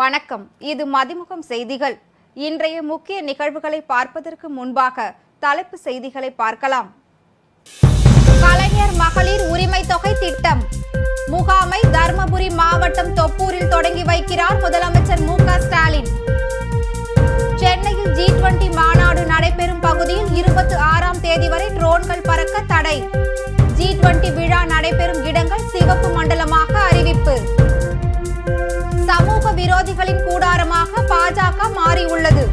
வணக்கம். இது மதிமுகம் செய்திகள். இன்றைய முக்கிய நிகழ்வுகளை பார்ப்பதற்கு முன்பாக தலைப்பு செய்திகளை பார்க்கலாம். கலைஞர் மகளிர் உரிமை தொகை திட்டம் முகாமை தர்மபுரி மாவட்டம் தொப்பூரில் தொடங்கி வைக்கிறார் முதலமைச்சர் மு.க.ஸ்டாலின். சென்னையில் G20 மாநாடு நடைபெறும் பகுதியில் 26ஆம் தேதி வரை ட்ரோன்கள் பறக்க தடை. G20 விழா நடைபெறும் இடங்கள் சிவப்பு மண்டலமாக அறிவிப்பு. சமூக விரோதிகளின் கூடாரமாக பாஜக மாறியுள்ளது.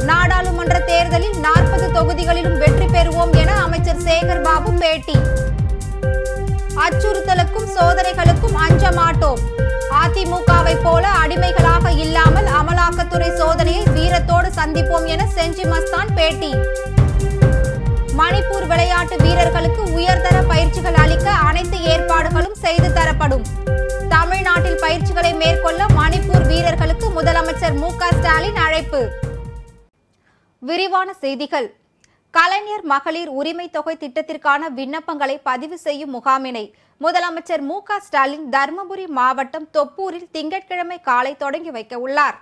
நாடாளுமன்ற தேர்தலில் 40 தொகுதிகளிலும் வெற்றி பெறுவோம் என அமைச்சர் சேகர் பாபு பேட்டி. அச்சுறுத்தலுக்கும் சோதனைகளுக்கும் அஞ்ச மாட்டோம். அதிமுகவை போல அடிமைகளாக இல்லாமல் அமலாக்கத்துறை சோதனையை வீரத்தோடு சந்திப்போம் என செஞ்சி மஸ்தான் பேட்டி. மணிப்பூர் விளையாட்டு வீரர்களுக்கு உயர்தர பயிற்சிகள் அளிக்க அனைத்து ஏற்பாடுகளும் செய்து தரப்படும். தமிழ்நாட்டில் பயிற்சிகளை மேற்கொள்ள மணிப்பூர் வீரர்களுக்கு முதலமைச்சர் மு.க.ஸ்டாலின் அழைப்பு. விரிவான செய்திகள். கலைஞர் மகளிர் உரிமை தொகை திட்டத்திற்கான விண்ணப்பங்களை பதிவு செய்யும் முகாமினை முதலமைச்சர் மு.க.ஸ்டாலின் தர்மபுரி மாவட்டம் தொப்பூரில் திங்கட்கிழமை காலை தொடங்கி வைக்க உள்ளார்.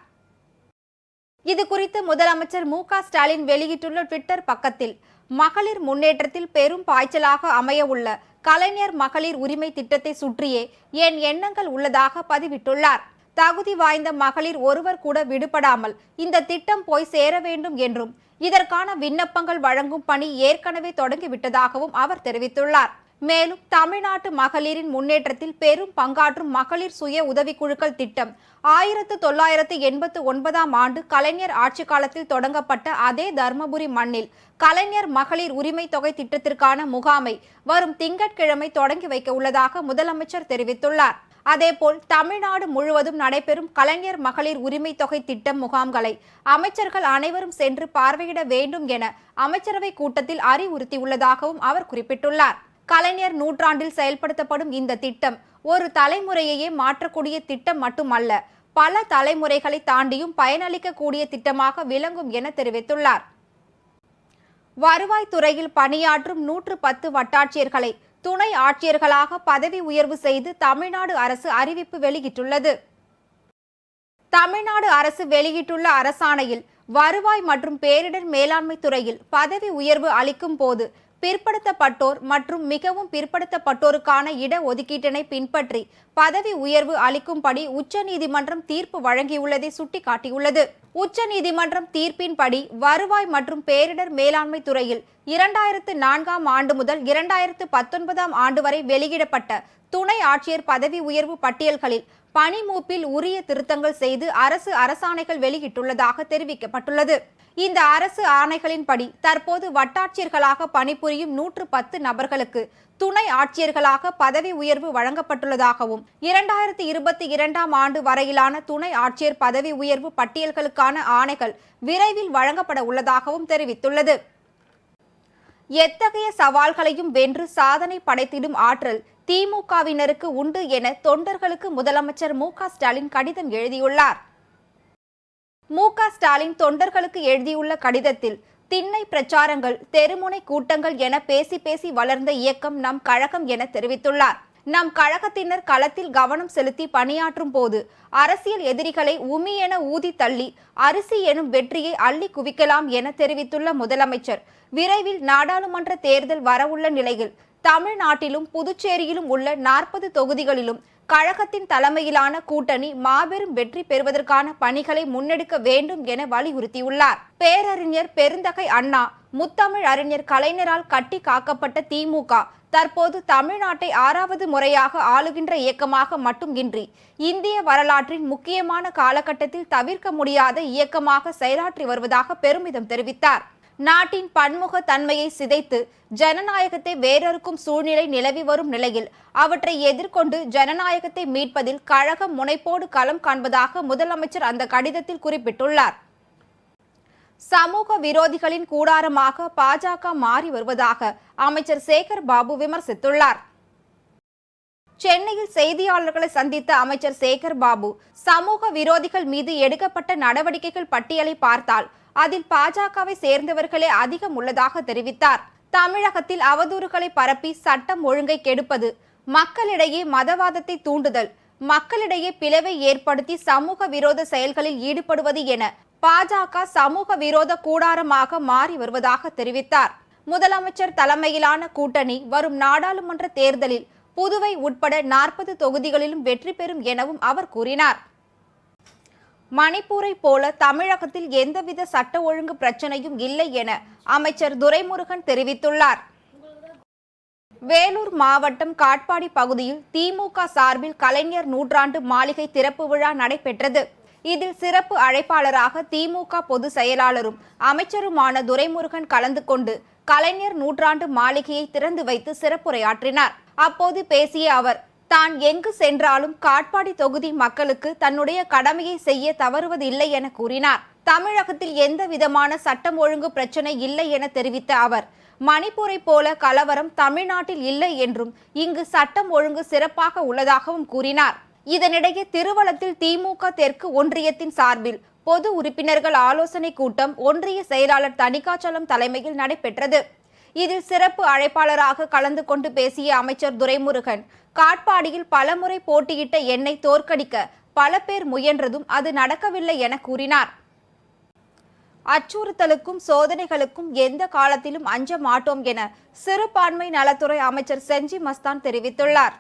இதுகுறித்து முதலமைச்சர் மு.க.ஸ்டாலின் வெளியிட்டுள்ள ட்விட்டர் பக்கத்தில் மகளிர் முன்னேற்றத்தில் பெரும் பாய்ச்சலாக அமைய உள்ள கலைஞர் மகளிர் உரிமை திட்டத்தை சுற்றியே என் எண்ணங்கள் உள்ளதாக பதிவிட்டுள்ளார். தகுதி வாய்ந்த மகளிர் ஒருவர் கூட விடுபடாமல் இந்த திட்டம் போய் சேர வேண்டும் என்றும் இதற்கான விண்ணப்பங்கள் வழங்கும் பணி ஏற்கனவே தொடங்கிவிட்டதாகவும் அவர் தெரிவித்துள்ளார். மேலும் தமிழ்நாட்டு மகளிரின் முன்னேற்றத்தில் பெரும் பங்காற்றும் மகளிர் சுய உதவிக்குழுக்கள் திட்டம் 1989ஆம் ஆண்டு கலைஞர் ஆட்சி காலத்தில் தொடங்கப்பட்ட அதே தர்மபுரி மண்ணில் கலைஞர் மகளிர் உரிமை தொகை திட்டத்திற்கான முகாமை வரும் திங்கட்கிழமை தொடங்கி வைக்க உள்ளதாக முதலமைச்சர் தெரிவித்துள்ளார். அதேபோல் தமிழ்நாடு முழுவதும் நடைபெறும் கலைஞர் மகளிர் உரிமை தொகை திட்டம் முகாம்களை அமைச்சர்கள் அனைவரும் சென்று பார்வையிட வேண்டும் என அமைச்சரவை கூட்டத்தில் அறிவுறுத்தியுள்ளதாகவும் அவர் குறிப்பிட்டுள்ளார். கலைஞர் நூற்றாண்டில் செயல்படுத்தப்படும் இந்த திட்டம் ஒரு தலைமுறையையே மாற்றக்கூடிய திட்டம் மட்டுமல்ல, பல தலைமுறைகளை தாண்டியும் பயனளிக்கக்கூடிய திட்டமாக விளங்கும் என தெரிவித்துள்ளார். வருவாய்த்துறையில் பணியாற்றும் 110 வட்டாட்சியர்களை துணை ஆட்சியர்களாக பதவி உயர்வு செய்து தமிழ்நாடு அரசு அறிவிப்பு வெளியிட்டுள்ளது. தமிழ்நாடு அரசு வெளியிட்டுள்ள அரசாணையில் வருவாய் மற்றும் பேரிடர் மேலாண்மை துறையில் பதவி உயர்வு அளிக்கும் போது பிற்படுத்தப்பட்டோர் மற்றும் மிகவும் பிற்படுத்தப்பட்டோருக்கான இட ஒதுக்கீட்டினை பின்பற்றி பதவி உயர்வு அளிக்கும்படி உச்சநீதிமன்றம் தீர்ப்பு வழங்கியுள்ளதை சுட்டிக்காட்டியுள்ளது. உச்சநீதிமன்றம் தீர்ப்பின்படி வருவாய் மற்றும் பேரிடர் மேலாண்மை துறையில் 2004ஆம் ஆண்டு முதல் 2019ஆம் ஆண்டு வரை வெளியிடப்பட்ட துணை ஆட்சியர் பதவி உயர்வு பட்டியல்களில் பணி மூப்பில் உரிய திருத்தங்கள் செய்து அரசு அரசாணைகள் வெளியிட்டுள்ளதாக தெரிவிக்கப்பட்டுள்ளது. இந்த அரசு ஆணைகளின்படி தற்போது வட்டாட்சியர்களாக பணிபுரியும் 110 நபர்களுக்கு துணை ஆட்சியர்களாக பதவி உயர்வு வழங்கப்பட்டுள்ளதாகவும் 2022ஆம் ஆண்டு வரையிலான துணை ஆட்சியர் பதவி உயர்வு பட்டியல்களுக்கான ஆணைகள் விரைவில் வழங்கப்பட உள்ளதாகவும் தெரிவித்துள்ளது. எத்தகைய சவால்களையும் வென்று சாதனை படைத்திடும் ஆற்றல் திமுகவினருக்கு உண்டு என தொண்டர்களுக்கு முதலமைச்சர் மு.க.ஸ்டாலின் கடிதம் எழுதியுள்ளார். மு.க.ஸ்டாலின் தொண்டர்களுக்கு எழுதியுள்ள கடிதத்தில் திண்ணை பிரச்சாரங்கள், தெருமுனை கூட்டங்கள் என பேசி பேசி வளர்ந்த இயக்கம் நம் கழகம் என தெரிவித்துள்ளார். நம் கழகத்தினர் களத்தில் கவனம் செலுத்தி பணியாற்றும் போது அரசியல் எதிரிகளை உமி என ஊதி தள்ளி அரிசி எனும் வெற்றியை அள்ளி குவிக்கலாம் என தெரிவித்துள்ள முதலமைச்சர் விரைவில் நாடாளுமன்ற தேர்தல் வரவுள்ள நிலையில் தமிழ்நாட்டிலும் புதுச்சேரியிலும் உள்ள 40 தொகுதிகளிலும் கழகத்தின் தலைமையிலான கூட்டணி மாபெரும் வெற்றி பெறுவதற்கான பணிகளை முன்னெடுக்க வேண்டும் என வலியுறுத்தியுள்ளார். பேரறிஞர் பெருந்தகை அண்ணா, முத்தமிழ் அறிஞர் கலைஞரால் கட்டி காக்கப்பட்ட திமுக தற்போது தமிழ்நாட்டை 6வது முறையாக ஆளுகின்ற இயக்கமாக மட்டுமின்றி இந்திய வரலாற்றின் முக்கியமான காலகட்டத்தில் தவிர்க்க முடியாத இயக்கமாக செயலாற்றி வருவதாக பெருமிதம் தெரிவித்தார். நாட்டின் பன்முக தன்மையை சிதைத்து ஜனநாயகத்தை வேறறுக்கும் சூழ்நிலை நிலவி வரும் நிலையில் அவற்றை எதிர்கொண்டு ஜனநாயகத்தை மீட்பதில் கழகம் முனைப்போடு களம் காண்பதாக முதலமைச்சர் அந்த கடிதத்தில் குறிப்பிட்டுள்ளார். சமூக விரோதிகளின் கூடாரமாக பாஜக மாறி வருவதாக அமைச்சர் சேகர் பாபு விமர்சித்துள்ளார். சென்னையில் செய்தியாளர்களை சந்தித்த அமைச்சர் சேகர் பாபு சமூக விரோதிகள் மீது எடுக்கப்பட்ட நடவடிக்கைகள் பட்டியலை பார்த்தால் அதில் பாஜகவை சேர்ந்தவர்களே அதிகம் உள்ளதாக தெரிவித்தார். தமிழகத்தில் அவதூறுகளை பரப்பி சட்டம் ஒழுங்கை கெடுப்பது, மக்களிடையே மதவாதத்தை தூண்டுதல், மக்களிடையே பிளவை ஏற்படுத்தி சமூக விரோத செயல்களில் ஈடுபடுவது என பாஜக சமூக விரோத கூடாரமாக மாறி வருவதாக தெரிவித்தார். முதலமைச்சர் தலைமையிலான கூட்டணி வரும் நாடாளுமன்ற தேர்தலில் புதுவை உட்பட 40 தொகுதிகளிலும் வெற்றி பெறும் எனவும் அவர் கூறினார். மணிப்பூரை போல தமிழகத்தில் எந்தவித சட்ட ஒழுங்கு பிரச்சனையும் இல்லை என அமைச்சர் துரைமுருகன் தெரிவித்துள்ளார். வேலூர் மாவட்டம் காட்பாடி பகுதியில் திமுக சார்பில் கலைஞர் நூற்றாண்டு மாளிகை திறப்பு விழா நடைபெற்றது. இதில் சிறப்பு அழைப்பாளராக திமுக பொதுச் செயலாளரும் அமைச்சருமான துரைமுருகன் கலந்து கொண்டு கலைஞர் நூற்றாண்டு மாளிகையை திறந்து வைத்து சிறப்புரையாற்றினார். அப்போது பேசிய அவர், தான் எங்கு சென்றாலும் காட்பாடி தொகுதி மக்களுக்கு தன்னுடைய கடமையை செய்ய தவறுவதில்லை என கூறினார். தமிழகத்தில் எந்த விதமான சட்டம் ஒழுங்கு பிரச்சனை இல்லை என தெரிவித்த அவர், மணிப்பூரை போல கலவரம் தமிழ்நாட்டில் இல்லை என்றும் இங்கு சட்டம் ஒழுங்கு சிறப்பாக உள்ளதாகவும் கூறினார். இதனிடையே திருவளத்தில் திமுக தெற்கு ஒன்றியத்தின் சார்பில் பொது உறுப்பினர்கள் ஆலோசனை கூட்டம் ஒன்றிய செயலாளர் தணிகாச்சலம் தலைமையில் நடைபெற்றது. இதில் சிறப்பு அழைப்பாளராக கலந்து கொண்டு பேசிய அமைச்சர் துரைமுருகன், காட்பாடியில் பலமுறை போட்டியிட்ட என்னை தோற்கடிக்க பல பேர் முயன்றதும் அது நடக்கவில்லை என கூறினார். அச்சுறுத்தலுக்கும் சோதனைகளுக்கும் எந்த காலத்திலும் அஞ்ச மாட்டோம் என சிறுபான்மை நலத்துறை அமைச்சர் செஞ்சி மஸ்தான் தெரிவித்துள்ளார்.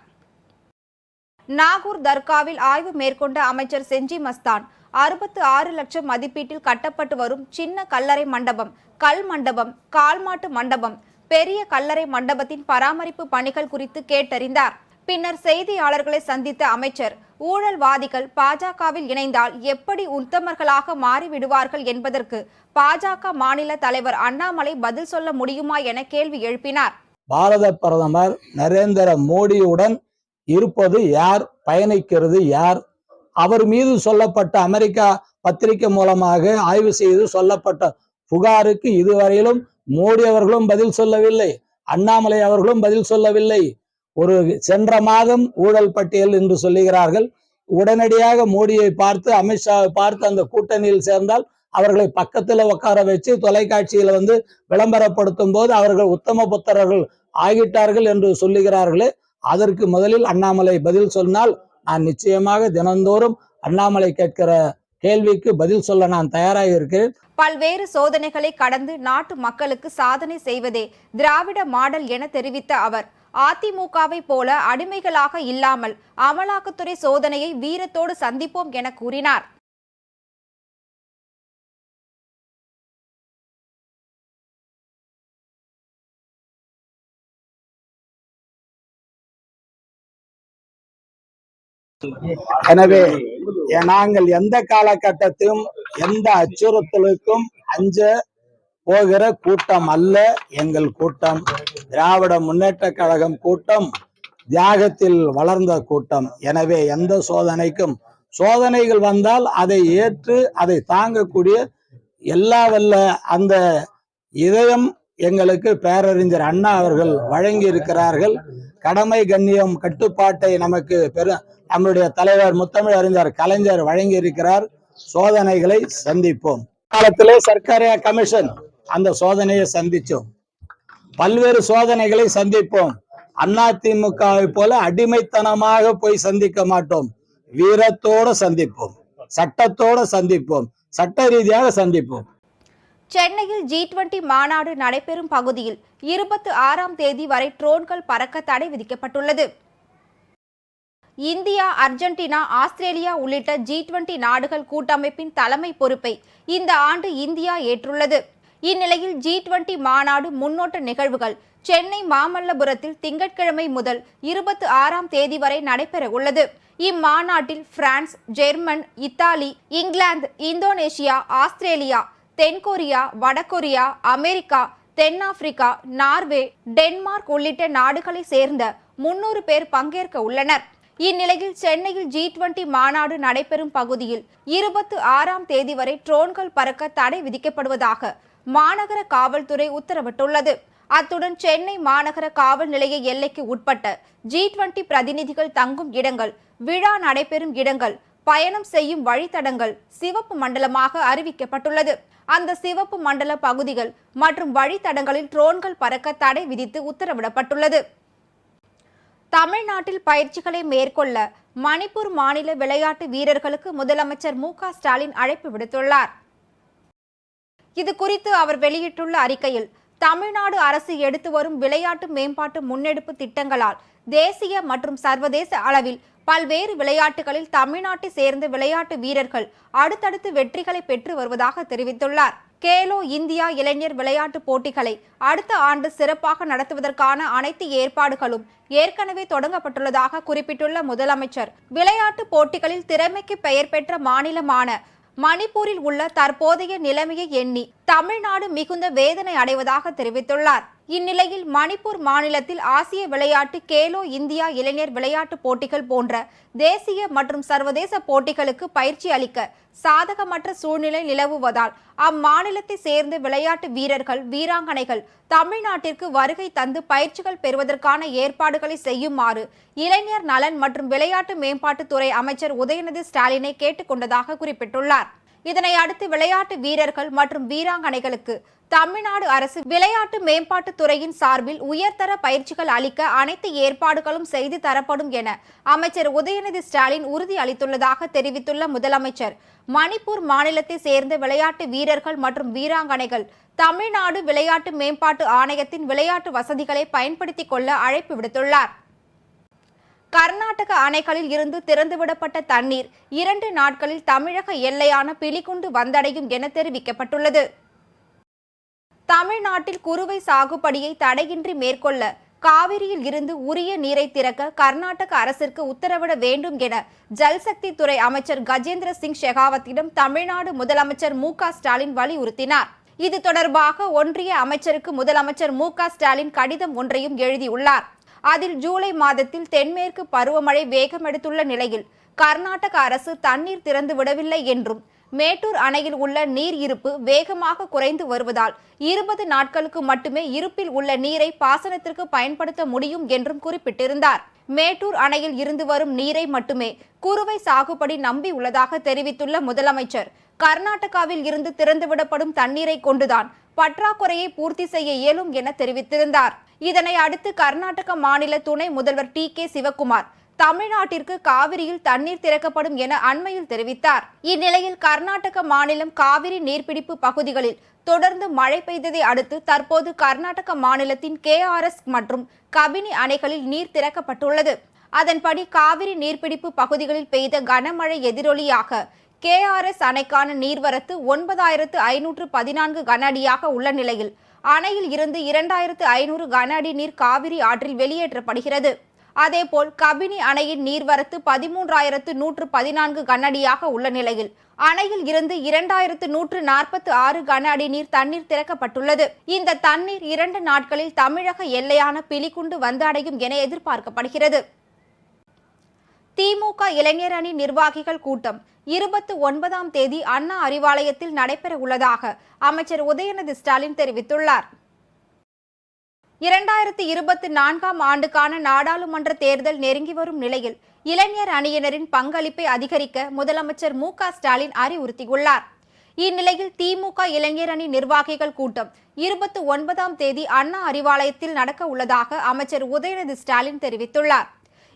நாகூர் தர்காவில் ஆய்வு மேற்கொண்ட அமைச்சர் செஞ்சி மஸ்தான் 66 லட்சம் மதிப்பீட்டில் கட்டப்பட்டு வரும் சின்ன கல்லறை மண்டபம், கல் மண்டபம், கால்மாட்டு மண்டபம், பெரிய கல்லறை மண்டபத்தின் பராமரிப்பு பணிகள் குறித்து கேட்டறிந்தார். பின்னர் செய்தியாளர்களை சந்தித்த அமைச்சர், ஊழல்வாதிகள் பாஜகவில் இணைந்தால் எப்படி உத்தமர்களாக மாறிவிடுவார்கள் என்பதற்கு பாஜக மாநில தலைவர் அண்ணாமலை பதில் சொல்ல முடியுமா என கேள்வி எழுப்பினார். பாரத பிரதமர் நரேந்திர மோடியுடன் இருப்பது யார், பயணிக்கிறது யார்? அவர் மீது சொல்லப்பட்ட அமெரிக்கா பத்திரிகை மூலமாக ஆய்வு செய்து சொல்லப்பட்ட புகாருக்கு இதுவரையிலும் மோடி அவர்களும் பதில் சொல்லவில்லை, அண்ணாமலை அவர்களும் பதில் சொல்லவில்லை. ஒரு சென்ற மாதம் ஊழல் பட்டியல் என்று சொல்லுகிறார்கள். உடனடியாக மோடியை பார்த்து, அமித்ஷாவை பார்த்து அந்த கூட்டணியில் சேர்ந்தால் அவர்களை பக்கத்தில் உட்கார வச்சு தொலைக்காட்சியில் விளம்பரப்படுத்தும் போது அவர்கள் உத்தம புத்திரர்கள் ஆகிட்டார்கள் என்று சொல்லுகிறார்களே, அதற்கு முதலில் அண்ணாமலை பதில் சொன்னால் நான் நிச்சயமாக தினந்தோறும் அண்ணாமலை கேட்கிற கேள்விக்கு பதில் சொல்ல நான் தயாராக இருக்கிறேன். பல்வேறு சோதனைகளை கடந்து நாட்டு மக்களுக்கு சாதனை செய்வதே திராவிட மாடல் என தெரிவித்த அவர், அதிமுகவை போல அடிமைகளாக இல்லாமல் அமலாக்கத்துறை சோதனையை வீரத்தோடு சந்திப்போம் என கூறினார். எனவே நாங்கள் எந்த காலகட்டத்திலும் எந்த அச்சுறுத்தலுக்கும் அஞ்ச போகிற கூட்டம் அல்ல எங்கள் கூட்டம். திராவிட முன்னேற்ற கழகம் கூட்டம் தியாகத்தில் வளர்ந்த கூட்டம். எனவே எந்த சோதனைகள் வந்தால் அதை ஏற்று அதை தாங்கக்கூடிய எல்லா வல்ல அந்த இதயம் எங்களுக்கு பேரறிஞர் அண்ணா அவர்கள் வழங்கி இருக்கிறார்கள். கடமை கண்ணியம் கட்டுப்பாட்டை நமக்கு நம்முடைய தலைவர் முத்தமிழ் அறிஞர் கலைஞர் வழங்கி இருக்கிறார். சோதனைகளை சந்திப்போம். காலத்திலே சர்க்காரியா கமிஷன் அந்த சோதனையை சந்திச்சோம். பல்வேறு சோதனைகளை சந்திப்போம். அதிமுகவை போல அடிமைத்தனமாக போய் சந்திக்க மாட்டோம். வீரத்தோடு சந்திப்போம், சட்டத்தோடு சந்திப்போம், சட்ட ரீதியாக சந்திப்போம். சென்னையில் G20 மாநாடு நடைபெறும் பகுதியில் 26ஆம் தேதி வரை ட்ரோன்கள் பறக்க தடை விதிக்கப்பட்டுள்ளது. இந்தியா, அர்ஜென்டினா, ஆஸ்திரேலியா உள்ளிட்ட G20 நாடுகள் கூட்டமைப்பின் தலைமை பொறுப்பை இந்த ஆண்டு இந்தியா ஏற்றுள்ளது. இந்நிலையில் G20 மாநாடு முன்னோட்ட நிகழ்வுகள் சென்னை மாமல்லபுரத்தில் திங்கட்கிழமை முதல் 26ஆம் தேதி வரை நடைபெற உள்ளது. இம்மாநாட்டில் France, German, Italy, England, Indonesia, Australia, தென்கொரியா, வடகொரியா, அமெரிக்கா, தென்னாப்பிரிக்கா, நார்வே, டென்மார்க் உள்ளிட்ட நாடுகளை சேர்ந்த 300 பேர் பங்கேற்க உள்ளனர். இந்நிலையில் சென்னையில் G20 மாநாடு நடைபெறும் பகுதியில் 26ஆம் தேதி வரை ட்ரோன்கள் பறக்க தடை விதிக்கப்படுவதாக மாநகர காவல்துறை உத்தரவிட்டுள்ளது. அத்துடன் சென்னை மாநகர காவல் நிலைய எல்லைக்கு உட்பட்ட G20 பிரதிநிதிகள் தங்கும் இடங்கள், விழா நடைபெறும் இடங்கள், பயணம் செய்யும் வழித்தடங்கள் சிவப்பு மண்டலமாக அறிவிக்கப்பட்டுள்ளது. அந்த சிவப்பு மண்டல பகுதிகள் மற்றும் வழித்தடங்களில் ட்ரோன்கள் பறக்க தடை விதித்து உத்தரவிடப்பட்டுள்ளது. தமிழ்நாட்டில் பயிற்சிகளை மேற்கொள்ள மணிப்பூர் மாநில விளையாட்டு வீரர்களுக்கு முதலமைச்சர் மு.க.ஸ்டாலின் அழைப்பு விடுத்துள்ளார். இது குறித்து அவர் வெளியிட்டுள்ள அறிக்கையில், தமிழ்நாடு அரசு எடுத்து வரும் விளையாட்டு மேம்பாட்டு முன்னெடுப்பு திட்டங்களால் தேசிய மற்றும் சர்வதேச அளவில் பல்வேறு விளையாட்டுகளில் தமிழ்நாட்டை சேர்ந்த விளையாட்டு வீரர்கள் அடுத்தடுத்து வெற்றிகளை பெற்று வருவதாக தெரிவித்துள்ளார். கேலோ இந்தியா இளைஞர் விளையாட்டுப் போட்டிகளை அடுத்த ஆண்டு சிறப்பாக நடத்துவதற்கான அனைத்து ஏற்பாடுகளும் ஏற்கனவே தொடங்கப்பட்டுள்ளதாக குறிப்பிட்டுள்ள முதலமைச்சர், விளையாட்டுப் போட்டிகளில் திறமைக்கு பெயர் பெற்ற மாநிலமான மணிப்பூரில் உள்ள தற்போதைய நிலைமையை எண்ணி தமிழ்நாடு மிகுந்த வேதனை அடைவதாக தெரிவித்துள்ளார். இந்நிலையில் மணிப்பூர் மாநிலத்தில் ஆசிய விளையாட்டு, கேலோ இந்தியா இளைஞர் விளையாட்டுப் போட்டிகள் போன்ற தேசிய மற்றும் சர்வதேச போட்டிகளுக்கு பயிற்சி அளிக்க சாதகமற்ற சூழ்நிலை நிலவுவதால் அம்மாநிலத்தை சேர்ந்த விளையாட்டு வீரர்கள், வீராங்கனைகள் தமிழ்நாட்டிற்கு வருகை தந்து பயிற்சிகள் பெறுவதற்கான ஏற்பாடுகளை செய்யுமாறு இளைஞர் நலன் மற்றும் விளையாட்டு மேம்பாட்டுத்துறை அமைச்சர் உதயநிதி ஸ்டாலினை கேட்டுக்கொண்டதாக குறிப்பிட்டுள்ளார். இதனை அடுத்து விளையாட்டு வீரர்கள் மற்றும் வீராங்கனைகளுக்கு தமிழ்நாடு அரசு விளையாட்டு மேம்பாட்டுத் துறையின் சார்பில் உயர்தர பயிற்சிகள் அளிக்க அனைத்து ஏற்பாடுகளும் செய்து தரப்படும் என அமைச்சர் உதயநிதி ஸ்டாலின் உறுதி அளித்துள்ளதாக தெரிவித்துள்ள முதலமைச்சர், மணிப்பூர் மாநிலத்தை சேர்ந்த விளையாட்டு வீரர்கள் மற்றும் வீராங்கனைகள் தமிழ்நாடு விளையாட்டு மேம்பாட்டு ஆணையத்தின் விளையாட்டு வசதிகளை பயன்படுத்திக் கொள்ள அழைப்பு விடுத்துள்ளார். கர்நாடக அணைகளில் இருந்து திறந்துவிடப்பட்ட தண்ணீர் 2 நாட்களில் தமிழக எல்லையான பிலிகுண்டு வந்தடையும் என தெரிவிக்கப்பட்டுள்ளது. தமிழ்நாட்டில் குறுவை சாகுபடியை தடையின்றி மேற்கொள்ள காவிரியில் இருந்து உரிய நீரை திறக்க கர்நாடக அரசிற்கு உத்தரவிட வேண்டும் என ஜல்சக்தி துறை அமைச்சர் கஜேந்திர சிங் ஷெகாவத்திடம் தமிழ்நாடு முதலமைச்சர் மு.க.ஸ்டாலின் வலியுறுத்தினார். இது தொடர்பாக ஒன்றிய அமைச்சருக்கு முதலமைச்சர் மு.க.ஸ்டாலின் கடிதம் ஒன்றையும் எழுதியுள்ளார். அதில் ஜூலை மாதத்தில் தென்மேற்கு பருவமழை வேகமெடுத்துள்ள நிலையில் கர்நாடக அரசு தண்ணீர் திறந்து விடவில்லை என்றும், மேட்டூர் அணையில் உள்ள நீர் இருப்பு வேகமாக குறைந்து வருவதால் 20 நாட்களுக்கு மட்டுமே இருப்பில் உள்ள நீரை பாசனத்திற்கு பயன்படுத்த முடியும் என்றும் குறிப்பிட்டிருந்தார். மேட்டூர் அணையில் இருந்து வரும் நீரை மட்டுமே குறுவை சாகுபடி நம்பி உள்ளதாக தெரிவித்துள்ள முதலமைச்சர், கர்நாடகாவில் இருந்து திறந்துவிடப்படும் தண்ணீரை கொண்டுதான் பற்றாக்குறையை பூர்த்தி செய்ய இயலும் என தெரிவித்திருந்தார். இதனை அடுத்து கர்நாடக மாநில துணை முதல்வர் டி.கே. சிவக்குமார் தமிழ்நாட்டிற்கு காவிரியில் தண்ணீர் திறக்கப்படும் என அண்மையில் தெரிவித்தார். இந்நிலையில் கர்நாடக மாநிலம் காவிரி நீர்பிடிப்பு பகுதிகளில் தொடர்ந்து மழை பெய்ததை அடுத்து தற்போது கர்நாடக மாநிலத்தின் KRS மற்றும் கபினி அணைகளில் நீர் திறக்கப்பட்டுள்ளது. அதன்படி காவிரி நீர்பிடிப்பு பகுதிகளில் பெய்த கனமழை எதிரொலியாக KRS அணைக்கான நீர்வரத்து 9514 கன அடியாக உள்ள நிலையில் அணையில் இருந்து 2500 கன அடி நீர் காவிரி ஆற்றில் வெளியேற்றப்படுகிறது. அதேபோல் கபினி அணையின் நீர்வரத்து 13114 கன அடியாக உள்ள நிலையில் அணையில் இருந்து 2146 கன அடி நீர் தண்ணீர் திறக்கப்பட்டுள்ளது. இந்த தண்ணீர் 2 நாட்களில் தமிழக எல்லையான பிலிகுண்டு வந்தடையும் என எதிர்பார்க்கப்படுகிறது. திமுக இளைஞர் அணி நிர்வாகிகள் கூட்டம் 29ஆம் தேதி அண்ணா அறிவாலயத்தில் நடைபெற உள்ளதாக அமைச்சர் உதயநிதி ஸ்டாலின் தெரிவித்துள்ளார். 2024ஆம் ஆண்டுக்கான நாடாளுமன்ற தேர்தல் நெருங்கி வரும் நிலையில் இளைஞர் அணியினரின் பங்களிப்பை அதிகரிக்க முதலமைச்சர் மு.க.ஸ்டாலின் அறிவுறுத்தியுள்ளார். இந்நிலையில் திமுக இளைஞர் அணி நிர்வாகிகள் கூட்டம் 29ஆம் தேதி அண்ணா அறிவாலயத்தில் நடக்க உள்ளதாக அமைச்சர் உதயநிதி ஸ்டாலின் தெரிவித்துள்ளார்.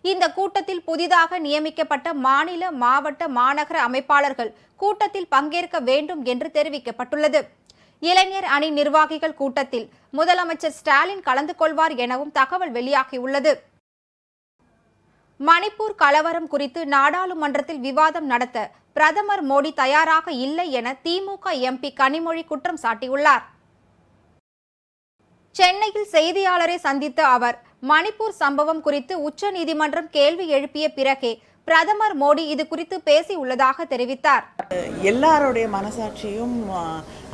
இந்த கூட்டத்தில் புதிதாக நியமிக்கப்பட்ட மாநில, மாவட்ட, மாநகர அமைப்பாளர்கள் கூட்டத்தில் பங்கேற்க வேண்டும் என்று தெரிவிக்கப்பட்டுள்ளது. இளைஞர் அணி நிர்வாகிகள் கூட்டத்தில் முதலமைச்சர் ஸ்டாலின் கலந்து கொள்வார் எனவும் தகவல் வெளியாகியுள்ளது. மணிப்பூர் கலவரம் குறித்து நாடாளுமன்றத்தில் விவாதம் நடத்த பிரதமர் மோடி தயாராக இல்லை என திமுக எம்பி கனிமொழி குற்றம் சாட்டியுள்ளார். சென்னையில் செய்தியாளரை சந்தித்த அவர், மணிப்பூர் சம்பவம் குறித்து உச்சநீதிமன்றம் கேள்வி எழுப்பிய பிறகே பிரதமர் மோடி இது குறித்து பேசியுள்ளதாக தெரிவித்தார். எல்லாருடைய மனசாட்சியும்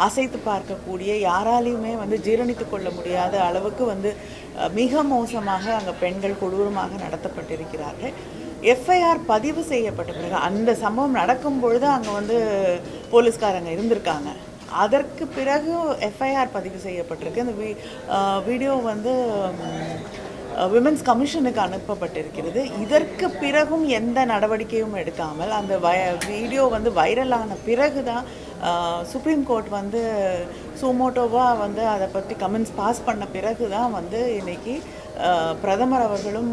அசைத்து பார்க்கக்கூடிய, யாராலையுமே ஜீரணித்துக் கொள்ள முடியாத அளவுக்கு மிக மோசமாக அங்கே பெண்கள் கொடூரமாக நடத்தப்பட்டிருக்கிறார்கள். எஃப்ஐஆர் பதிவு செய்யப்பட்ட பிறகு அந்த சம்பவம் நடக்கும் பொழுது அங்கே போலீஸ்காரங்க இருந்திருக்காங்க. அதற்கு பிறகு எஃப்ஐஆர் பதிவு செய்யப்பட்டிருக்கு. அந்த வீடியோ விமென்ஸ் கமிஷனுக்கு அனுப்பப்பட்டிருக்கிறது. இதற்கு பிறகும் எந்த நடவடிக்கையும் எடுக்காமல் அந்த வீடியோ வைரலான பிறகு தான் சுப்ரீம் கோர்ட் வந்து சுமோட்டோவாக வந்து அதை பற்றி கமெண்ட்ஸ் பாஸ் பண்ண பிறகு தான் வந்து இன்றைக்கி பிரதமர் அவர்களும்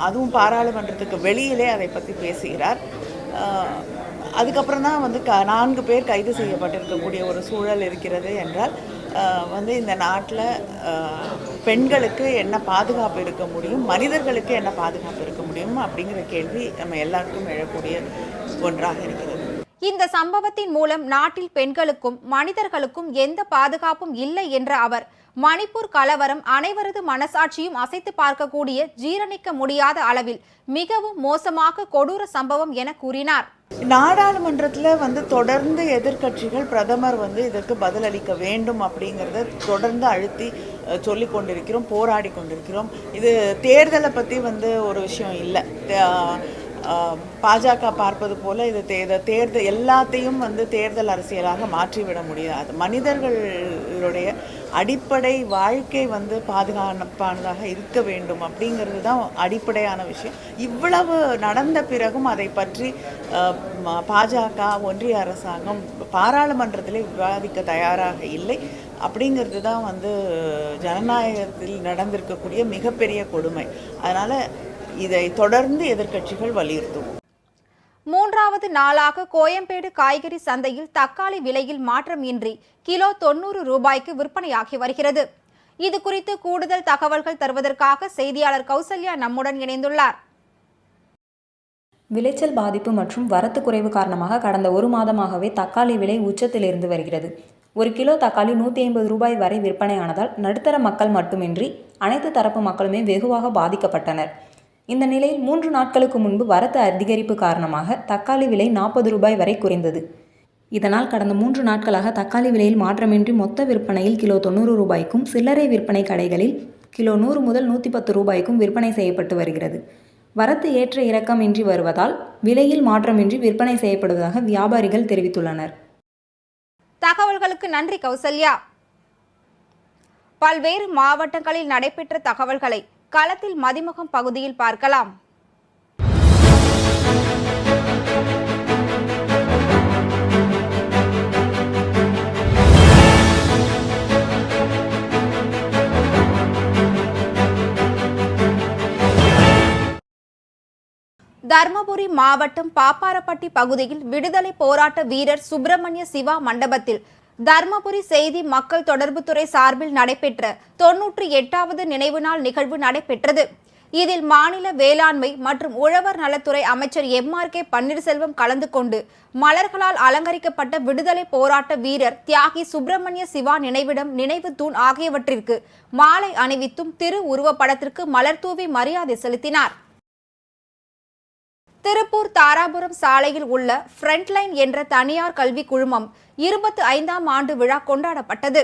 அதுவும் பாராளுமன்றத்துக்கு வெளியிலே அதை பற்றி பேசுகிறார். அதுக்கப்புறம் தான் வந்து 4 பேர் கைது செய்யப்பட்டிருக்கக்கூடிய ஒரு சூழல் இருக்கிறது என்றால் வந்து இந்த நாட்டில் பெண்களுக்கு என்ன பாதுகாப்பு இருக்க முடியும், மனிதர்களுக்கு என்ன பாதுகாப்பு இருக்க முடியும் அப்படிங்கிற கேள்வி நம்ம எல்லாருக்கும் எழக்கூடிய ஒன்றாக இருக்கிறது. இந்த சம்பவத்தின் மூலம் நாட்டில் பெண்களுக்கும் மனிதர்களுக்கும் எந்த பாதுகாப்பும் இல்லை என்ற அவர், மணிப்பூர் கலவரம் அனைவரது மனசாட்சியும் அசைத்து பார்க்கக்கூடிய, ஜீரணிக்க முடியாத அளவில் மிகவும் மோசமாக கொடூர சம்பவம் என கூறினார். நாடாளுமன்றத்தில் வந்து தொடர்ந்து எதிர்க்கட்சிகள் பிரதமர் வந்து இதற்கு பதிலளிக்க வேண்டும் அப்படிங்கிறத தொடர்ந்து அழுத்தி சொல்லி கொண்டிருக்கிறோம், போராடி கொண்டிருக்கிறோம். இது தேர்தலை பற்றி வந்து ஒரு விஷயம் இல்லை. பாஜக பார்ப்பது போல இது தேர்தல் எல்லாத்தையும் வந்து தேர்தல் அரசியலாக மாற்றிவிட முடியாது. மனிதர்களுடைய அடிப்படை வாழ்க்கை வந்து பாதுகாப்பானதாக இருக்க வேண்டும் அப்படிங்கிறது தான் அடிப்படையான விஷயம். இவ்வளவு நடந்த பிறகும் அதை பற்றி பாஜக, ஒன்றிய அரசாங்கம் பாராளுமன்றத்திலே விவாதிக்க தயாராக இல்லை. அப்படிங்கிறது தான் வந்து ஜனநாயகத்தில் நடந்திருக்கக்கூடிய மிகப்பெரிய கொடுமை. அதனால் இதை தொடர்ந்து எதிர்க்கட்சிகள் வலியுறுத்துவோம். 3வது நாளாக கோயம்பேடு காய்கறி சந்தையில் தக்காளி விலையில் மாற்றம் இன்றி கிலோ 90 ரூபாய்க்கு விற்பனையாகி வருகிறது. இது குறித்து கூடுதல் தகவல்கள் தருவதற்காக செய்தியாளர் கௌசல்யா நம்முடன் இணைந்துள்ளார். விளைச்சல் பாதிப்பு மற்றும் வரத்து குறைவு காரணமாக கடந்த 1 மாதமாகவே தக்காளி விலை உச்சத்தில் இருந்து வருகிறது. 1 கிலோ தக்காளி 150 ரூபாய் வரை விற்பனையானதால் நடுத்தர மக்கள் மட்டுமின்றி அனைத்து தரப்பு மக்களுமே வெகுவாக பாதிக்கப்பட்டனர். இந்த நிலையில் 3 நாட்களுக்கு முன்பு வரத்து அதிகரிப்பு காரணமாக தக்காளி விலை 40 ரூபாய் வரை குறைந்தது. இதனால் கடந்த 3 நாட்களாக தக்காளி விலையில் மாற்றமின்றி மொத்த விற்பனையில் கிலோ 90 ரூபாய்க்கும், சில்லறை விற்பனை கடைகளில் கிலோ 100 முதல் 110 ரூபாய்க்கும் விற்பனை செய்யப்பட்டு வருகிறது. வரத்து ஏற்ற இறக்கம் இன்றி வருவதால் விலையில் மாற்றமின்றி விற்பனை செய்யப்படுவதாக வியாபாரிகள் தெரிவித்துள்ளனர். தகவல்களுக்கு நன்றி கௌசல்யா. பல்வேறு மாவட்டங்களில் நடைபெற்ற தகவல்களை களத்தில் மதிமுகம் பகுதியில் பார்க்கலாம். தர்மபுரி மாவட்டம் பாப்பாரப்பட்டி பகுதியில் விடுதலை போராட்ட வீரர் சுப்பிரமணிய சிவா மண்டபத்தில் தர்மபுரி செய்தி மக்கள் தொடர்புத்துறை சார்பில் நடைபெற்ற 98வது நினைவு நாள் நிகழ்வு நடைபெற்றது. இதில் மாநில வேளாண்மை மற்றும் உழவர் நலத்துறை அமைச்சர் MRK பன்னீர்செல்வம் கலந்து கொண்டு மலர்களால் அலங்கரிக்கப்பட்ட விடுதலை போராட்ட வீரர் தியாகி சுப்பிரமணிய சிவா நினைவிடம், நினைவு தூண் ஆகியவற்றிற்கு மாலை அணிவித்தும் திரு உருவப்படத்திற்கு மலர் தூவி மரியாதை செலுத்தினார். திருப்பூர் தாராபுரம் சாலையில் உள்ள ஃப்ரண்ட்லைன் என்ற தனியார் கல்வி குழுமம் 25ஆம் ஆண்டு விழா கொண்டாடப்பட்டது.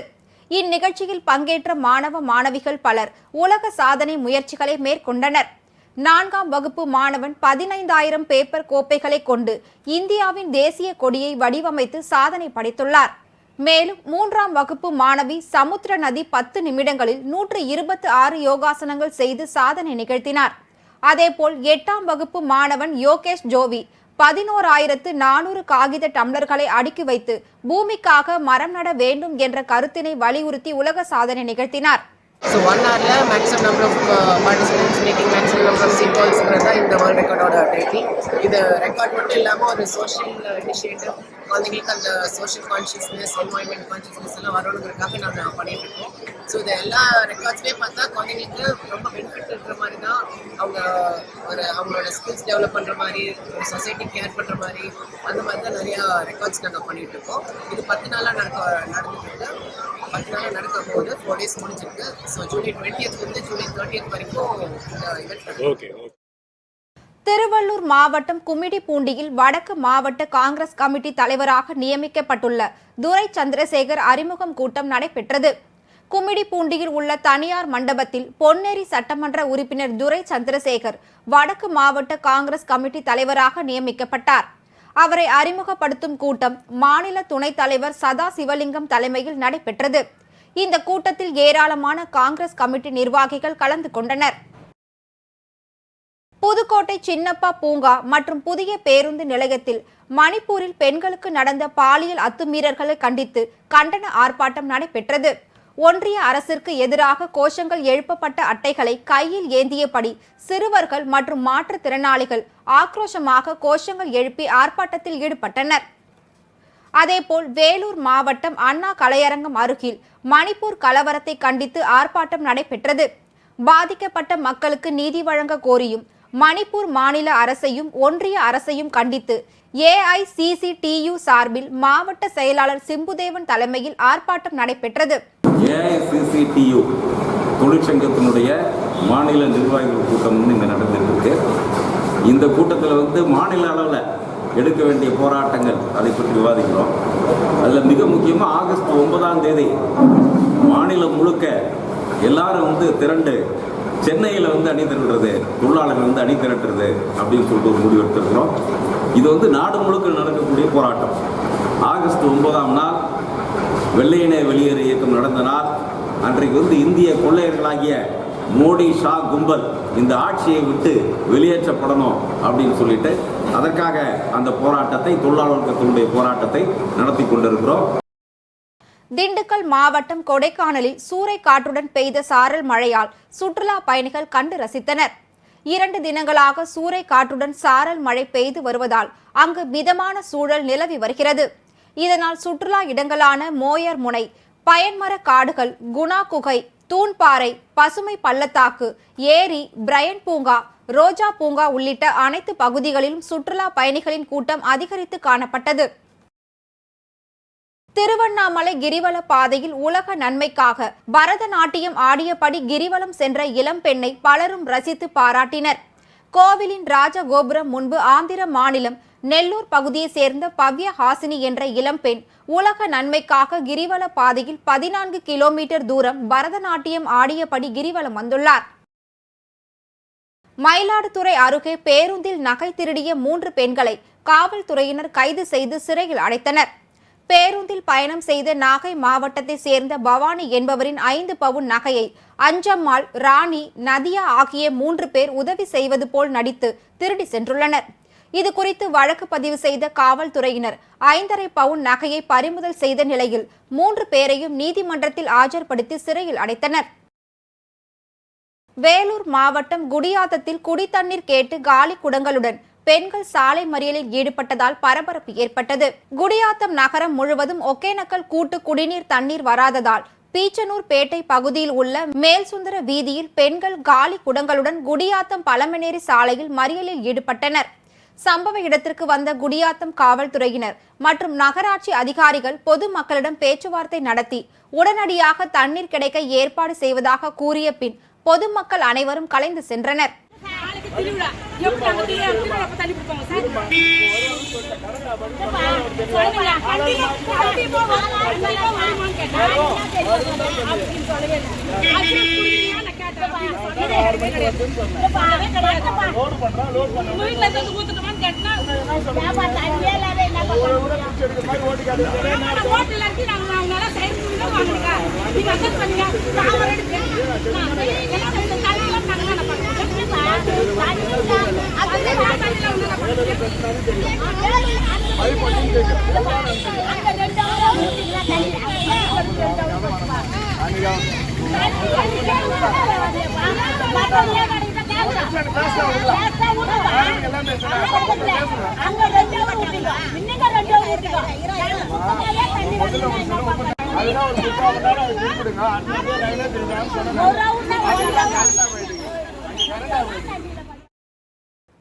இந்நிகழ்ச்சியில் பங்கேற்ற மாணவ மாணவிகள் பலர் உலக சாதனை முயற்சிகளை மேற்கொண்டனர். 4ஆம் வகுப்பு மாணவன் 15,000 பேப்பர் கோப்பைகளை கொண்டு இந்தியாவின் தேசிய கொடியை வடிவமைத்து சாதனை படைத்துள்ளார். மேலும் 3ஆம் வகுப்பு மாணவி சமுத்திர நதி 10 நிமிடங்களில் 126 யோகாசனங்கள் செய்து சாதனை நிகழ்த்தினார். அதேபோல் 8ஆம் வகுப்பு மாணவன் யோகேஷ் ஜோவி 11,400 காகித டம்ளர்களை அடுக்கி வைத்து பூமிக்காக மரம் நட வேண்டும் என்ற கருத்தினை வலியுறுத்தி உலக சாதனை நிகழ்த்தினார். So 1 hourல maximum number of participants making maximum number of symbols இந்த வேர்ல்ட் ரெக்கார்டோட டைட்டில். இது ரெக்கார்ட் மட்டும் இல்லாமல் ஒரு சோஷியல் இனிஷியேட்டிவ், குழந்தைங்களுக்கு அந்த சோஷியல் கான்ஷியஸ்னஸ், என்வாயன்மெண்ட் கான்ஷியஸ்னஸ் எல்லாம் வரணுங்கிறதுக்காக நாங்கள் பண்ணிட்டு இருக்கோம். ஸோ இது எல்லா ரெக்கார்ட்ஸ்லேயே பார்த்தா குழந்தைங்களுக்கு ரொம்ப பெனிஃபிட் இருக்கிற மாதிரி தான், அவங்களோட ஸ்கில்ஸ் டெவலப் பண்ணுற மாதிரி, ஒரு சொசைட்டி கேர் பண்ணுற மாதிரி, அந்த மாதிரி தான் நிறையா ரெக்கார்ட்ஸ் நாங்கள் பண்ணிட்டு இருக்கோம். இது 10 நாளாக நடந்துட்டு இருக்கு. 10 நாளாக நடக்க போகுது. 4 days முடிஞ்சிருக்கு. ஸோ ஜூலை 20th வந்து ஜூலை 30th வரைக்கும் இவெண்ட். திருவள்ளூர் மாவட்டம் கும்மிடிப்பூண்டியில் வடக்கு மாவட்ட காங்கிரஸ் கமிட்டி தலைவராக நியமிக்கப்பட்டுள்ள துரை சந்திரசேகர் அறிமுகம் கூட்டம் நடைபெற்றது. கும்மிடிப்பூண்டியில் உள்ள தனியார் மண்டபத்தில் பொன்னேரி சட்டமன்ற உறுப்பினர் துரை சந்திரசேகர் வடக்கு மாவட்ட காங்கிரஸ் கமிட்டி தலைவராக நியமிக்கப்பட்டார். அவரை அறிமுகப்படுத்தும் கூட்டம் மாநில துணைத் தலைவர் சதா சிவலிங்கம் தலைமையில் நடைபெற்றது. இந்த கூட்டத்தில் ஏராளமான காங்கிரஸ் கமிட்டி நிர்வாகிகள் கலந்து கொண்டனர். புதுக்கோட்டை சின்னப்பா பூங்கா மற்றும் புதிய பேருந்து நிலையத்தில் மணிப்பூரில் பெண்களுக்கு நடந்த பாலியல் அத்துமீறல்களை கண்டித்து கண்டன ஆர்ப்பாட்டம் நடைபெற்றது. ஒன்றிய அரசிற்கு எதிராக கோஷங்கள் எழுப்பப்பட்ட அட்டைகளை கையில் ஏந்தியபடி சிறுவர்கள் மற்றும் மாற்றுத்திறனாளிகள் ஆக்ரோஷமாக கோஷங்கள் எழுப்பி ஆர்ப்பாட்டத்தில் ஈடுபட்டனர். அதேபோல் வேலூர் மாவட்டம் அண்ணா கலையரங்கம் அருகில் மணிப்பூர் கலவரத்தை கண்டித்து ஆர்ப்பாட்டம் நடைபெற்றது. பாதிக்கப்பட்ட மக்களுக்கு நீதி வழங்க கோரியும் மணிப்பூர் மாநில அரசையும் ஒன்றிய அரசையும் கண்டித்து AICCTU சார்பில் மாவட்ட செயலாளர் சிம்புதேவன் தலைமையில் ஆர்ப்பாட்டம் நடைபெற்றது. AICCTU தொழிற்சங்கத்தினுடைய மாநில நிர்வாகிகள் கூட்டம் இங்க நடந்துட்டு இருக்கு. இந்த கூட்டத்தில் மாநில அளவில் எடுக்க வேண்டிய போராட்டங்கள் அதை பற்றி விவாதிக்கிறோம். அதில் மிக முக்கியமாக ஆகஸ்ட் 9ஆம் தேதி மாநிலம் முழுக்க எல்லாரும் திரண்டு சென்னையில் அணி திரட்டுறது, தொழிலாளர்கள் அணி திரட்டுறது அப்படின்னு சொல்லிட்டு ஒரு முடிவு எடுத்திருக்கிறோம். இது நாடு முழுக்க நடக்கக்கூடிய போராட்டம். ஆகஸ்ட் 9ஆம் நாள் வெள்ளையனே வெளியேறு இயக்கம் நடந்த நாள் அன்றைக்கு இந்திய கொள்ளையர்களாகிய மோடி ஷா கும்பல் இந்த ஆட்சியை விட்டு வெளியேற்றப்படணும் அப்படின்னு சொல்லிட்டு அதற்காக அந்த போராட்டத்தை தொழிலாளர்களுடைய போராட்டத்தை நடத்தி கொண்டிருக்கிறோம். திண்டுக்கல் மாவட்டம் கொடைக்கானலில் சூறைக்காற்றுடன் பெய்த சாரல் மழையால் சுற்றுலா பயணிகள் கண்டு ரசித்தனர். 2 தினங்களாக சூறைக்காற்றுடன் சாரல் மழை பெய்து வருவதால் அங்கு மிதமான சூழல் நிலவி வருகிறது. இதனால் சுற்றுலா இடங்களான மோயர் முனை, பயன்மர காடுகள், குணா குகை, தூண்பாறை, பசுமை பள்ளத்தாக்கு, ஏரி, பிரையன் பூங்கா, ரோஜா பூங்கா உள்ளிட்ட அனைத்து பகுதிகளிலும் சுற்றுலா பயணிகளின் கூட்டம் அதிகரித்து காணப்பட்டது. திருவண்ணாமலை கிரிவல பாதையில் உலக நன்மைக்காக பரதநாட்டியம் ஆடியபடி கிரிவலம் சென்ற இளம்பெண்ணை பலரும் ரசித்து பாராட்டினர். கோவிலின் ராஜகோபுரம் முன்பு ஆந்திர மாநிலம் நெல்லூர் பகுதியை சேர்ந்த பவ்ய ஹாசினி என்ற இளம்பெண் உலக நன்மைக்காக கிரிவல பாதையில் 14 கிலோமீட்டர் தூரம் பரதநாட்டியம் ஆடியபடி கிரிவலம் வந்துள்ளார். மயிலாடுதுறை அருகே பேருந்தில் நகை திருடிய 3 பெண்களை காவல்துறையினர் கைது செய்து சிறையில் அடைத்தனர். பேருந்தில் பயணம் செய்த நாகை மாவட்டத்தை சேர்ந்த பவானி என்பவரின் 5 பவுன் நகையை அஞ்சம்மாள், ராணி, நதியா ஆகிய 3 பேர் உதவி செய்வது போல் நடித்து திருடி சென்றுள்ளனர். இது குறித்து வழக்கு பதிவு செய்த காவல்துறையினர் 5.5 பவுன் நகையை பறிமுதல் செய்த நிலையில் 3 பேரையும் நீதிமன்றத்தில் ஆஜர்படுத்தி சிறையில் அடைத்தனர். வேலூர் மாவட்டம் குடியாத்தத்தில் குடித்தண்ணீர் கேட்டு காலி குடங்களுடன் பெண்கள் சாலை மறியலில் ஈடுபட்டதால் பரபரப்பு ஏற்பட்டது. குடியாத்தம் நகரம் முழுவதும் ஒகேனக்கல் கூட்டு குடிநீர் தண்ணீர் வராததால் பீச்சனூர் பேட்டை பகுதியில் உள்ள மேல்சுந்தர வீதியில் பெண்கள் காலி குடங்களுடன் குடியாத்தம் பழமநேரி சாலையில் மறியலில் ஈடுபட்டனர். சம்பவ இடத்திற்கு வந்த குடியாத்தம் காவல்துறையினர் மற்றும் நகராட்சி அதிகாரிகள் பொதுமக்களிடம் பேச்சுவார்த்தை நடத்தி உடனடியாக தண்ணீர் கிடைக்க ஏற்பாடு செய்வதாக கூறிய பின் பொதுமக்கள் அனைவரும் கலைந்து சென்றனர்.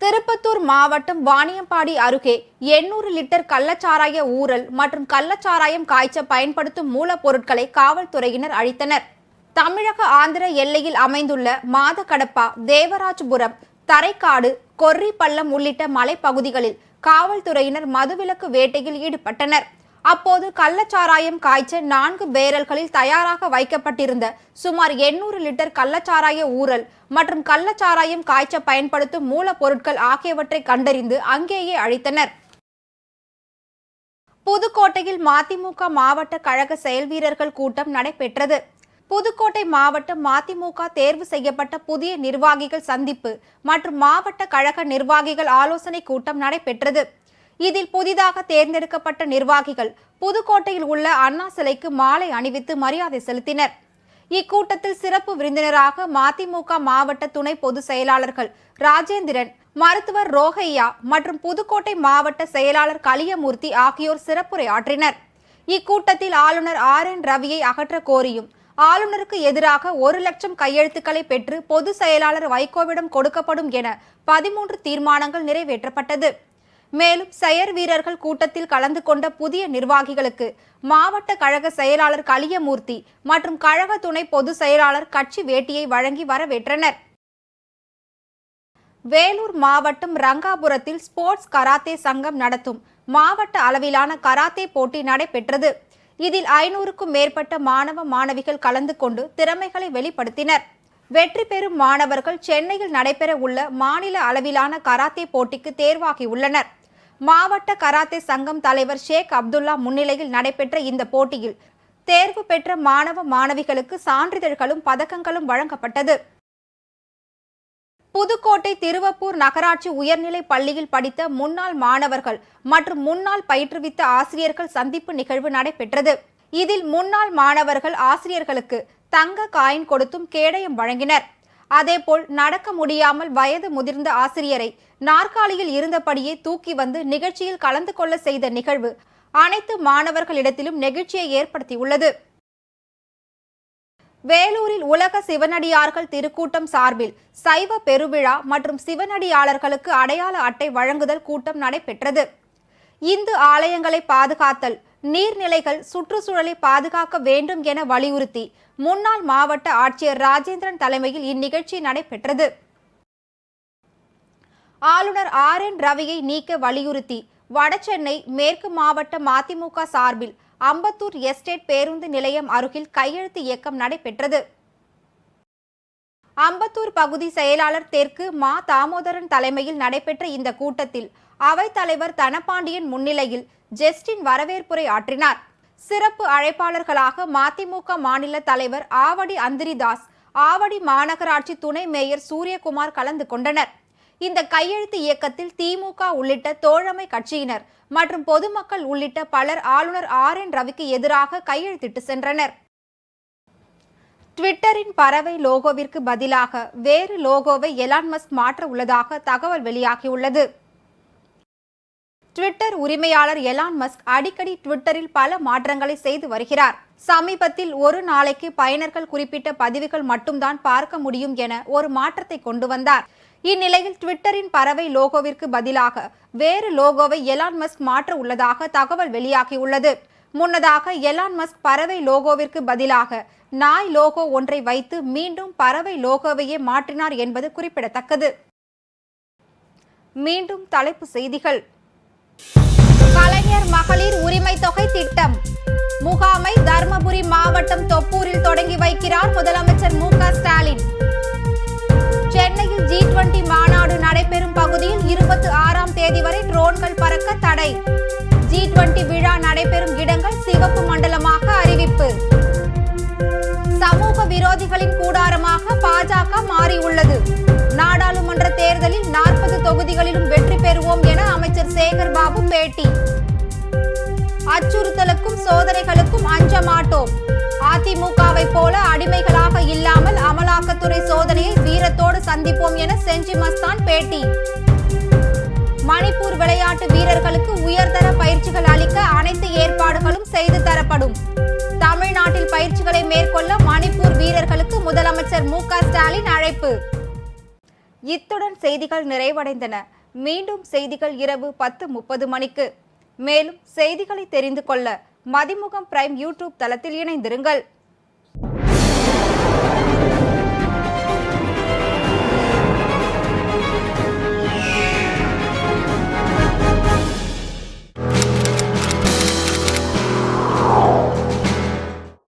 திருப்பத்தூர் மாவட்டம் வாணியம்பாடி அருகே 800 லிட்டர் கள்ளச்சாராய ஊறல் மற்றும் கள்ளச்சாராயம் காய்ச்ச பயன்படுத்தும் மூலப்பொருட்களை காவல்துறையினர் அழித்தனர். தமிழக ஆந்திர எல்லையில் அமைந்துள்ள மாதகடப்பா, தேவராஜபுரம், தரைக்காடு, கொர்ரிப்பள்ளம் உள்ளிட்ட மலைப்பகுதிகளில் காவல்துறையினர் மதுவிலக்கு வேட்டையில் ஈடுபட்டனர். அப்போது கள்ளச்சாராயம் காய்ச்ச 4 பேரல்களில் தயாராக வைக்கப்பட்டிருந்த சுமார் 800 லிட்டர் கள்ளச்சாராய ஊறல் மற்றும் கள்ளச்சாராயம் காய்ச்ச பயன்படுத்தும் மூலப்பொருட்கள் ஆகியவற்றை கண்டறிந்து அங்கேயே அழித்தனர். புதுக்கோட்டையில் மதிமுக மாவட்ட கழக செயல்வீரர்கள் கூட்டம் நடைபெற்றது. புதுக்கோட்டை மாவட்டம் மதிமுக தேர்வு செய்யப்பட்ட புதிய நிர்வாகிகள் சந்திப்பு மற்றும் மாவட்ட கழக நிர்வாகிகள் ஆலோசனை கூட்டம் நடைபெற்றது. இதில் புதிதாக தேர்ந்தெடுக்கப்பட்ட நிர்வாகிகள் புதுக்கோட்டையில் உள்ள அண்ணா சிலைக்கு மாலை அணிவித்து மரியாதை செலுத்தினர். இக்கூட்டத்தில் சிறப்பு விருந்தினராக மதிமுக மாவட்ட துணை பொதுச் செயலாளர்கள் ராஜேந்திரன், மருத்துவர் ரோகையா மற்றும் புதுக்கோட்டை மாவட்ட செயலாளர் கலியமூர்த்தி ஆகியோர் சிறப்புரை ஆற்றினர். இக்கூட்டத்தில் ஆளுநர் RN ரவியை அகற்ற கோரியும் ஆளுநருக்கு எதிராக 1 லட்சம் கையெழுத்துக்களை பெற்று பொதுச் செயலாளர் வைகோவிடம் கொடுக்கப்படும் என 13 தீர்மானங்கள் நிறைவேற்றப்பட்டது. மேலும் செயற் வீரர்கள் கூட்டத்தில் கலந்து கொண்ட புதிய நிர்வாகிகளுக்கு மாவட்ட கழக செயலாளர் கலியமூர்த்தி மற்றும் கழக துணை பொதுச் செயலாளர் கட்சி வேட்டியை வழங்கி வரவேற்றனர். வேலூர் மாவட்டம் ரங்காபுரத்தில் ஸ்போர்ட்ஸ் கராத்தே சங்கம் நடத்தும் மாவட்ட அளவிலான கராத்தே போட்டி நடைபெற்றது. இதில் 500க்கும் மேற்பட்ட மாணவ மாணவிகள் கலந்து கொண்டு திறமைகளை வெளிப்படுத்தினர். வெற்றி பெறும் மாணவர்கள் சென்னையில் நடைபெற உள்ள மாநில அளவிலான கராத்தே போட்டிக்கு தேர்வாகியுள்ளனர். மாவட்ட கராத்தே சங்கம் தலைவர் ஷேக் அப்துல்லா முன்னிலையில் நடைபெற்ற இந்த போட்டியில் தேர்வு பெற்ற மாணவ மாணவிகளுக்கு சான்றிதழ்களும் பதக்கங்களும் வழங்கப்பட்டது. புதுக்கோட்டை திருவப்பூர் நகராட்சி உயர்நிலை பள்ளியில் படித்த முன்னாள் மாணவர்கள் மற்றும் முன்னாள் பயிற்றுவித்த ஆசிரியர்கள் சந்திப்பு நிகழ்வு நடைபெற்றது. இதில் முன்னாள் மாணவர்கள் ஆசிரியர்களுக்கு தங்க காயின் கொடுத்தும் கேடயம் வழங்கினர். அதேபோல் நடக்க முடியாமல் வயது முதிர்ந்த ஆசிரியரை நாற்காலியில் இருந்தபடியே தூக்கி வந்து நிகழ்ச்சியில் கலந்து கொள்ள செய்த நிகழ்வு அனைத்து மாணவர்களிடத்திலும் நெகிழ்ச்சியை ஏற்படுத்தியுள்ளது. வேலூரில் உலக சிவனடியார்கள் திருக்கூட்டம் சார்பில் சைவ பெருவிழா மற்றும் சிவனடியாளர்களுக்கு அடையாள அட்டை வழங்குதல் கூட்டம் நடைபெற்றது. இந்து ஆலயங்களை பாதுகாத்தல், நீர்நிலைகள், சுற்றுச்சூழலை பாதுகாக்க வேண்டும் என வலியுறுத்தி முன்னாள் மாவட்ட ஆட்சியர் ராஜேந்திரன் தலைமையில் இந்நிகழ்ச்சி நடைபெற்றது. ஆளுநர் RN ரவியை நீக்க வலியுறுத்தி வடசென்னை மேற்கு மாவட்ட மதிமுக சார்பில் அம்பத்தூர் எஸ்டேட் பேருந்து நிலையம் அருகில் கையெழுத்து இயக்கம் நடைபெற்றது. அம்பத்தூர் பகுதி செயலாளர் தெற்கு மா தாமோதரன் தலைமையில் நடைபெற்ற இந்த கூட்டத்தில் அவைத்தலைவர் தனபாண்டியன் முன்னிலையில் ஜெஸ்டின் வரவேற்புரை ஆற்றினார். சிறப்பு அழைப்பாளர்களாக மதிமுக மாநில தலைவர் ஆவடி அந்திரிதாஸ், ஆவடி மாநகராட்சி துணை மேயர் சூரியகுமார் கலந்து கொண்டனர். இந்த கையெழுத்து இயக்கத்தில் திமுக உள்ளிட்ட தோழமை கட்சியினர் மற்றும் பொதுமக்கள் உள்ளிட்ட பலர் ஆளுநர் RN ரவிக்கு எதிராக கையெழுத்திட்டு சென்றனர். ட்விட்டரின் பறவை லோகோவிற்கு பதிலாக வேறு லோகோவை எலான் மஸ்க் மாற்ற உள்ளதாக தகவல் வெளியாகியுள்ளது. ட்விட்டர் உரிமையாளர் எலான் மஸ்க் அடிக்கடி ட்விட்டரில் பல மாற்றங்களை செய்து வருகிறார். சமீபத்தில் ஒரு நாளைக்கு பயனர்கள் குறிப்பிட்ட பதிவுகள் மட்டும்தான் பார்க்க முடியும் என ஒரு மாற்றத்தை கொண்டு வந்தார். இந்நிலையில் ட்விட்டரின் பறவை லோகோவிற்கு பதிலாக வேறு லோகோவை எலான் மஸ்க் மாற்ற உள்ளதாக தகவல் வெளியாகியுள்ளது. முன்னதாக எலான் மஸ்க் பறவை லோகோவிற்கு பதிலாக நாய் லோகோ ஒன்றை வைத்து மீண்டும் பறவை லோகோவையே மாற்றினார் என்பது குறிப்பிடத்தக்கது. மீண்டும் தலைப்பு செய்திகள். கலைஞர் மகளிர் உரிமை தொகை திட்டம் முகாமை தர்மபுரி மாவட்டம் தொப்பூரில் தொடங்கி வைக்கிறார் முதலமைச்சர் MK ஸ்டாலின். சென்னையில் G20 மாநாடு நடைபெறும் பகுதியில் 26ஆம் தேதி வரை ட்ரோன்கள் பறக்க தடை. G20 விழா நடைபெறும் இடங்கள் சிவப்பு மண்டலமாக அறிவிப்பு. சமூக விரோதிகளின் கூடாரமாக பாஜக மாறியுள்ளது. நாடாளுமன்ற தேர்தலில் 40 தொகுதிகளிலும் வெற்றி பெறுவோம் என அமைச்சர் சேகர் பாபு பேட்டி. அச்சுறுத்தலுக்கும் சோதனைகளுக்கும் அஞ்ச மாட்டோம். அதிமுகவை போல அடிமைகளாக இல்லாமல் அமலாக்கத்துறை சோதனையை வீரத்தோடு சந்திப்போம் என செஞ்சி மஸ்தான் பேட்டி. மணிப்பூர் விளையாட்டு வீரர்களுக்கு உயர்தர பயிற்சிகள் அளிக்க அனைத்து ஏற்பாடுகளும் செய்து தரப்படும். தமிழ்நாட்டில் பயிற்சிகளை மேற்கொள்ள மணிப்பூர் வீரர்களுக்கு முதலமைச்சர் MK ஸ்டாலின் அழைப்பு. இத்துடன் செய்திகள் நிறைவடைந்தன. மீண்டும் செய்திகள் இரவு 10:30 மணிக்கு. மேலும் செய்திகளை தெரிந்து கொள்ள மதிமுகம் பிரைம் யூடியூப் தளத்தில் இணைந்திருங்கள்.